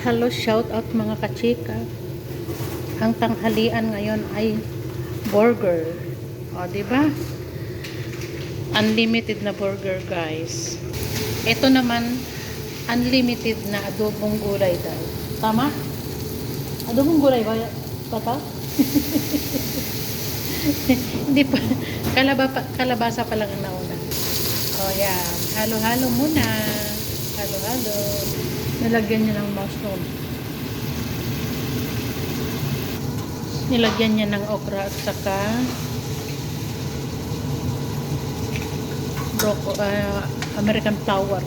Hello, shout out mga kachika. Ang tanghalian ngayon ay burger. O, di ba? Unlimited na burger, guys. Ito naman, unlimited na adobong gulay daw. Tama? Adobong gulay ba? Tata? Hindi pa. Kalabasa pa lang ang nauna. O, yan. Halo-halo muna. Halo-halo. Nilagyan niya ng mushroom. Nilagyan niya ng okra at saka American flour.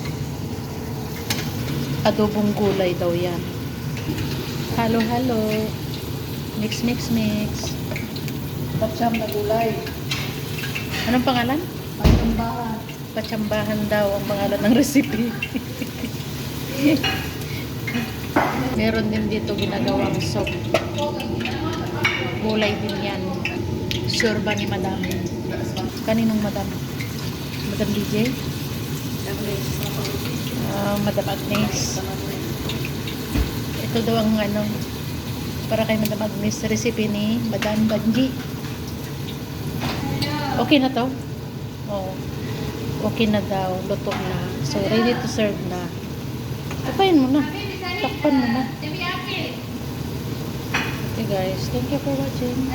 Adobong gulay daw yan. Halo-halo. Mix, mix, mix. Patsam na gulay. Anong pangalan? Patsambahan. Patsambahan daw ang pangalan ng recipe. Meron din dito ginagawang soup. Gulay din yan. Sure ba ni Madam? Kaninong Madam? Madam DJ? Madam Agnes. Ito daw ang para kay Madam Agnes, recipe ni Madam Banji. Okay na to? Oo. Okay na daw. Luto na. So, ready to serve na. Tapayin mo na. Takpan mo na. Okay guys, thank you for watching.